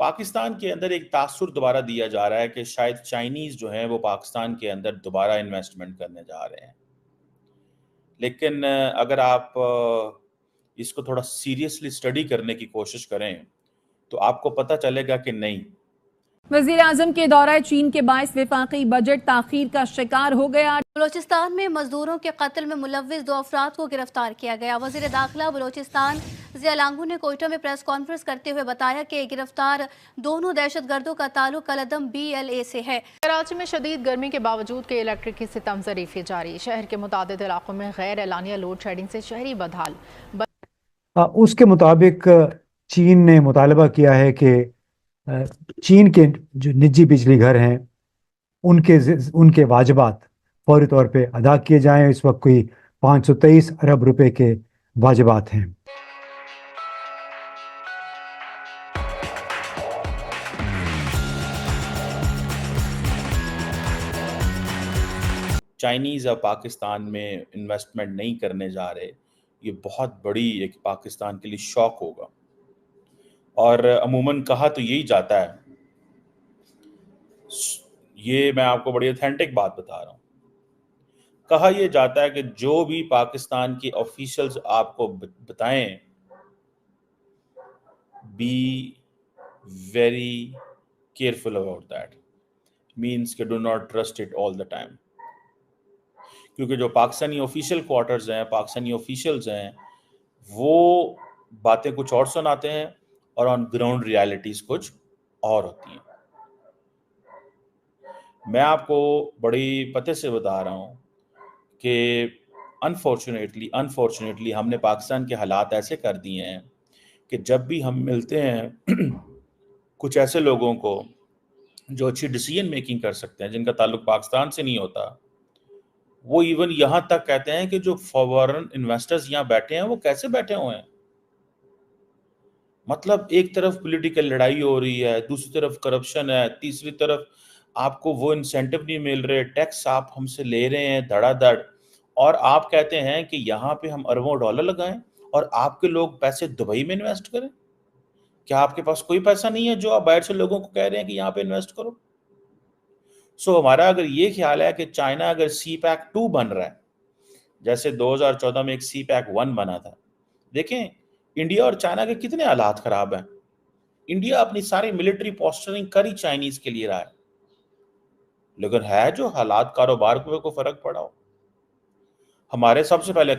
پاکستان کے اندر ایک تاثر دوبارہ دیا جا رہا ہے کہ شاید چائنیز جو ہیں وہ پاکستان کے اندر دوبارہ انویسٹمنٹ کرنے جا رہے ہیں، لیکن اگر آپ اس کو تھوڑا سیریسلی اسٹڈی کرنے کی کوشش کریں تو آپ کو پتہ چلے گا کہ نہیں۔ وزیر اعظم کے دورہ چین کے باعث وفاقی بجٹ تاخیر کا شکار ہو گیا۔ بلوچستان میں مزدوروں کے قتل میں ملوث 2 افراد کو گرفتار کیا گیا۔ وزیر داخلہ بلوچستان ضیاء لانگو نے کوئٹہ میں پریس کانفرنس کرتے ہوئے بتایا کہ گرفتار دونوں دہشت گردوں کا تعلق کلدم BLA سے ہے۔ کراچی میں شدید گرمی کے باوجود کہ الیکٹرک کی ستم ظریفی جاری، شہر کے متعدد علاقوں میں غیر اعلانیہ لوڈ شیڈنگ سے شہری بدحال۔ اس کے مطابق چین نے مطالبہ کیا ہے کہ چین کے جو نجی بجلی گھر ہیں ان کے واجبات فوری طور پہ ادا کیے جائیں۔ اس وقت کوئی 523 ارب روپے کے واجبات ہیں۔ چائنیز اب پاکستان میں انویسٹمنٹ نہیں کرنے جا رہے، یہ بہت بڑی ایک پاکستان کے لیے شوق ہوگا، اور عموماً کہا تو یہی جاتا ہے، یہ میں آپ کو بڑی اوتھینٹک بات بتا رہا ہوں، کہا یہ جاتا ہے کہ جو بھی پاکستان کے آفیشلز آپ کو بتائیں be very careful about that, means کہ do not trust it all the time, کیونکہ جو پاکستانی آفیشیل کوارٹرز ہیں، پاکستانی آفیشلز ہیں، وہ باتیں کچھ اور سناتے ہیں اور آن گراؤنڈ ریالٹیز کچھ اور ہوتی ہیں۔ میں آپ کو بڑی پتے سے بتا رہا ہوں کہ انفارچونیٹلی ہم نے پاکستان کے حالات ایسے کر دیے ہیں کہ جب بھی ہم ملتے ہیں کچھ ایسے لوگوں کو جو اچھی ڈیسیژن میکنگ کر سکتے ہیں، جن کا تعلق پاکستان سے نہیں ہوتا، وہ ایون یہاں تک کہتے ہیں کہ جو فارن انویسٹرز یہاں بیٹھے ہیں وہ کیسے بیٹھے ہوئے ہیں، مطلب ایک طرف پولیٹیکل لڑائی ہو رہی ہے، دوسری طرف کرپشن ہے، تیسری طرف آپ کو وہ انسینٹو نہیں مل رہے، ٹیکس آپ ہم سے لے رہے ہیں دھڑا دھڑ، اور آپ کہتے ہیں کہ یہاں پہ ہم اربوں ڈالر لگائیں اور آپ کے لوگ پیسے دبئی میں انویسٹ کریں۔ کیا آپ کے پاس کوئی پیسہ نہیں ہے جو آپ باہر سے لوگوں کو کہہ رہے ہیں کہ یہاں پہ انویسٹ کرو؟ سو ہمارا اگر یہ خیال ہے کہ چائنا اگر سی پیک 2 بن رہا ہے، جیسے 2014 میں ایک سی پیک 1 بنا تھا، دیکھیں انڈیا اور چائنا کے کتنے حالات خراب ہیں۔ انڈیا اپنی ساری ملٹری پوسچرنگ کری چائنیز کے لیے رہا ہے، لیکن ہے جو حالات کاروبار کو فرق پڑا ہو۔ ہمارے سب سے پہلے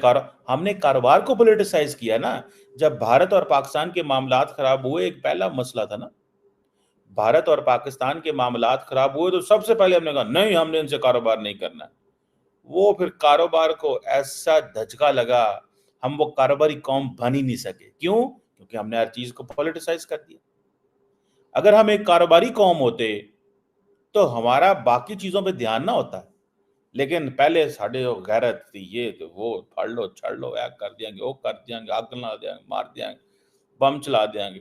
ہم نے کاروبار کو پولیٹیسائز کیا نا، جب بھارت اور پاکستان کے معاملات خراب ہوئے، ایک پہلا مسئلہ تھا نا، بھارت اور پاکستان کے معاملات خراب ہوئے تو سب سے پہلے ہم نے کہا نہیں، ہم نے ان سے کاروبار نہیں کرنا۔ وہ پھر کاروبار کو ایسا دھچکا لگا، ہم وہ کاروباری قوم بن ہی نہیں سکے۔ کیوں؟ کیونکہ ہم نے ہر چیز کو پولیٹیسائز کر دیا۔ اگر ہم ایک کاروباری قوم ہوتے تو ہمارا باقی چیزوں پہ دھیان نہ ہوتا، لیکن پہلے ساڑھے غیرت تھی، یہ تو وہ پھڑ لو چھڑ لو، ایک کر دیں گے، وہ کر دیں گے، آگ لگا دیں گے، مار دیں گے، بم چلا دیں گے۔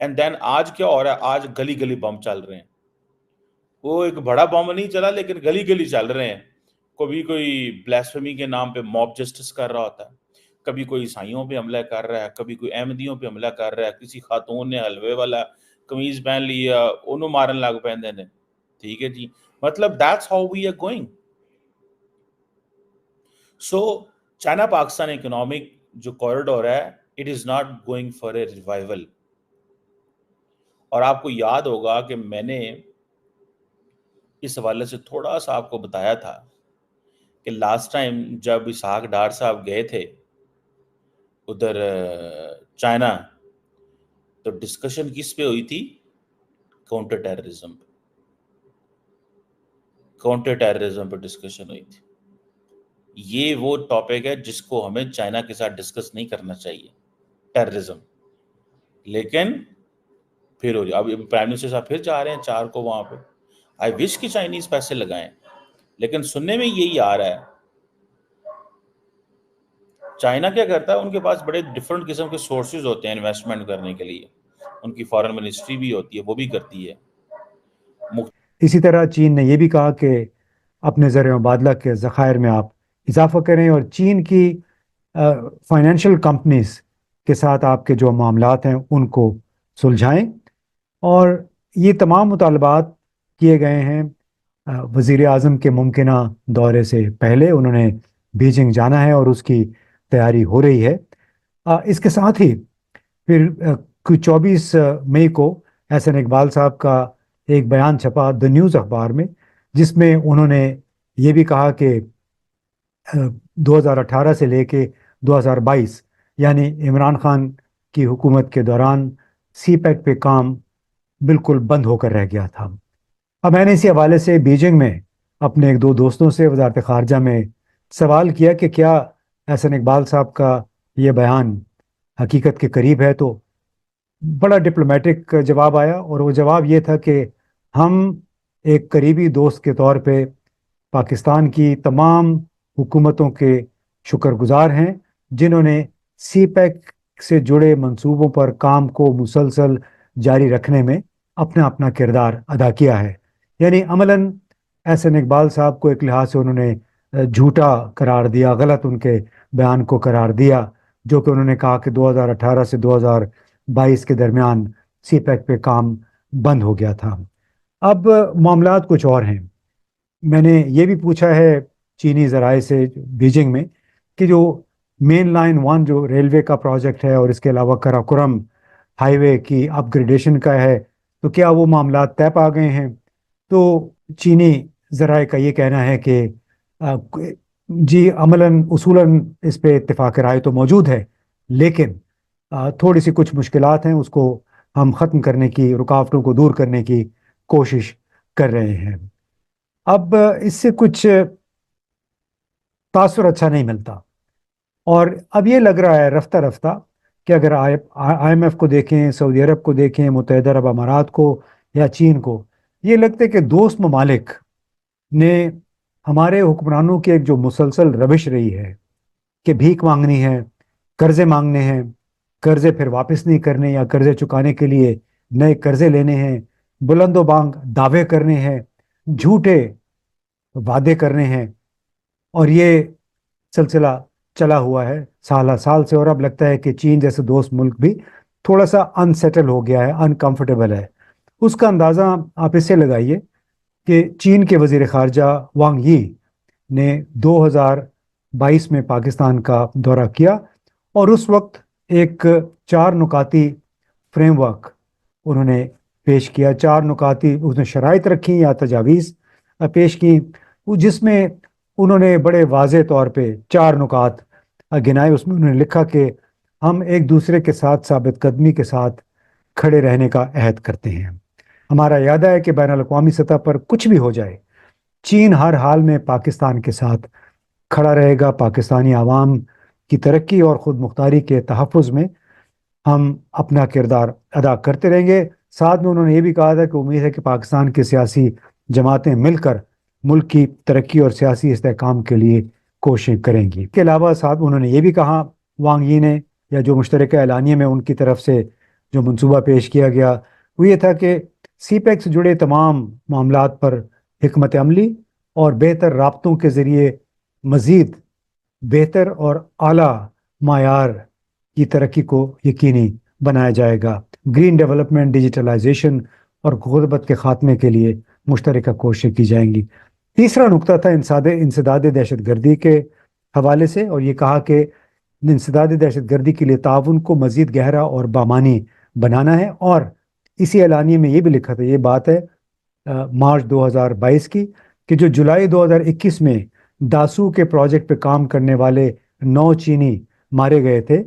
اینڈ دین آج کیا ہو رہا ہے؟ آج گلی گلی بم چل رہے ہیں۔ وہ ایک بڑا بم نہیں چلا، لیکن گلی گلی چل رہے ہیں۔ کبھی کوئی بلیسفیمی کے نام پہ موب جسٹس کر رہا ہوتا ہے، کبھی کوئی عیسائیوں پہ حملہ کر رہا ہے، کبھی کوئی احمدیوں پہ حملہ کر رہا ہے، کسی خاتون نے حلوے والا قمیض پہن لیا، انہوں مارن لگ پہندے نے۔ ٹھیک ہے جی، مطلب that's how we are going۔ So China Pakistan economic جو کوریڈور ہے، it is not going for a revival۔ اور آپ کو یاد ہوگا کہ میں نے اس حوالے سے تھوڑا سا آپ کو بتایا تھا کہ لاسٹ ٹائم جب اسحاق ڈار صاحب گئے تھے ادھر چائنا، تو ڈسکشن کس پہ ہوئی تھی؟ کاؤنٹر ٹیررزم پہ، کاؤنٹر ٹیررزم پہ ڈسکشن ہوئی تھی۔ یہ وہ ٹاپک ہے جس کو ہمیں چائنا کے ساتھ ڈسکس نہیں کرنا چاہیے، ٹیررزم، لیکن پھر ہو اب پرائم منسٹر صاحب پھر جا رہے ہیں 4 کو وہاں پہ۔ آئی وش کہ چائنیز پیسے لگائیں، لیکن سننے میں یہی آ رہا ہے چائنا کیا کرتا ہے، ان کے پاس بڑے ڈفرنٹ قسم کے سورسز ہوتے ہیں انویسٹمنٹ کرنے کے لیے، ان کی فارن منسٹری بھی ہوتی ہے، وہ بھی کرتی ہے۔ اسی طرح چین نے یہ بھی کہا کہ اپنے زر مبادلہ کے ذخائر میں آپ اضافہ کریں اور چین کی فائنینشیل کمپنیز کے ساتھ آپ کے جو معاملات ہیں ان کو سلجھائیں، اور یہ تمام مطالبات کیے گئے ہیں وزیر اعظم کے ممکنہ دورے سے پہلے. انہوں نے بیجنگ جانا ہے اور اس کی تیاری ہو رہی ہے. اس کے ساتھ ہی پھر 24 مئی کو احسن اقبال صاحب کا ایک بیان چھپا دی نیوز اخبار میں، جس میں انہوں نے یہ بھی کہا کہ 2018 سے لے کے 2022 یعنی عمران خان کی حکومت کے دوران سی پیک پہ کام بالکل بند ہو کر رہ گیا تھا. اب میں نے اسی حوالے سے بیجنگ میں اپنے ایک دو دوستوں سے وزارت خارجہ میں سوال کیا کہ کیا احسن اقبال صاحب کا یہ بیان حقیقت کے قریب ہے. تو بڑا ڈپلومیٹک جواب آیا، اور وہ جواب یہ تھا کہ ہم ایک قریبی دوست کے طور پہ پاکستان کی تمام حکومتوں کے شکر گزار ہیں جنہوں نے سی پیک سے جڑے منصوبوں پر کام کو مسلسل جاری رکھنے میں اپنا کردار ادا کیا ہے. یعنی عملاً احسن اقبال صاحب کو ایک لحاظ سے انہوں نے جھوٹا قرار دیا، غلط ان کے بیان کو قرار دیا، جو کہ انہوں نے کہا کہ 2018 سے 2022 کے درمیان سی پیک پہ کام بند ہو گیا تھا. اب معاملات کچھ اور ہیں. میں نے یہ بھی پوچھا ہے چینی ذرائع سے بیجنگ میں کہ جو مین لائن 1 جو ریلوے کا پروجیکٹ ہے اور اس کے علاوہ کراکورم ہائی وے کی اپ گریڈیشن کا ہے، تو کیا وہ معاملات طے پا گئے ہیں؟ تو چینی ذرائع کا یہ کہنا ہے کہ جی عملاً اصولاً اس پہ اتفاق رائے تو موجود ہے، لیکن تھوڑی سی کچھ مشکلات ہیں، اس کو ہم ختم کرنے کی، رکاوٹوں کو دور کرنے کی کوشش کر رہے ہیں. اب اس سے کچھ تاثر اچھا نہیں ملتا، اور اب یہ لگ رہا ہے رفتہ رفتہ کہ اگر آئی ایم ایف کو دیکھیں، سعودی عرب کو دیکھیں، متحدہ عرب امارات کو یا چین کو، یہ لگتا ہے کہ دوست ممالک نے ہمارے حکمرانوں کی ایک جو مسلسل روش رہی ہے کہ بھیک مانگنی ہے، قرضے مانگنے ہیں، قرضے پھر واپس نہیں کرنے یا قرضے چکانے کے لیے نئے قرضے لینے ہیں، بلند و بانگ دعوے کرنے ہیں، جھوٹے وعدے کرنے ہیں، اور یہ سلسلہ چلا ہوا ہے سالہ سال سے. اور اب لگتا ہے کہ چین جیسے دوست ملک بھی تھوڑا سا انسیٹل ہو گیا ہے، انکمفرٹیبل ہے. اس کا اندازہ آپ اس سے لگائیے کہ چین کے وزیر خارجہ وانگ یی نے 2022 میں پاکستان کا دورہ کیا، اور اس وقت ایک 4 نکاتی فریم ورک انہوں نے پیش کیا. 4 نکاتی اس نے شرائط رکھی یا تجاویز پیش کی، جس میں انہوں نے بڑے واضح طور پہ 4 نکات گنائے. اس میں انہوں نے لکھا کہ ہم ایک دوسرے کے ساتھ ثابت قدمی کے ساتھ کھڑے رہنے کا عہد کرتے ہیں. ہمارا ارادہ ہے کہ بین الاقوامی سطح پر کچھ بھی ہو جائے، چین ہر حال میں پاکستان کے ساتھ کھڑا رہے گا. پاکستانی عوام کی ترقی اور خود مختاری کے تحفظ میں ہم اپنا کردار ادا کرتے رہیں گے. ساتھ میں انہوں نے یہ بھی کہا تھا کہ امید ہے کہ پاکستان کی سیاسی جماعتیں مل کر ملک کی ترقی اور سیاسی استحکام کے لیے کوششیں کریں گی. اس کے علاوہ صاحب انہوں نے یہ بھی کہا وانگ یی نے، یا جو مشترکہ اعلانیے میں ان کی طرف سے جو منصوبہ پیش کیا گیا وہ یہ تھا کہ سی پیک سے جڑے تمام معاملات پر حکمت عملی اور بہتر رابطوں کے ذریعے مزید بہتر اور اعلیٰ معیار کی ترقی کو یقینی بنایا جائے گا. گرین ڈیولپمنٹ، ڈیجیٹلائزیشن اور غربت کے خاتمے کے لیے مشترکہ کوششیں کی جائیں گی. تیسرا نقطہ تھا انسداد دہشت گردی کے حوالے سے، اور یہ کہا کہ انسداد دہشت گردی کے لیے تعاون کو مزید گہرا اور بامانی بنانا ہے. اور اسی اعلانیے میں یہ بھی لکھا تھا، یہ بات ہے مارچ 2022 کی، کہ جو جولائی 2021 میں داسو کے پروجیکٹ پہ کام کرنے والے 9 چینی مارے گئے تھے،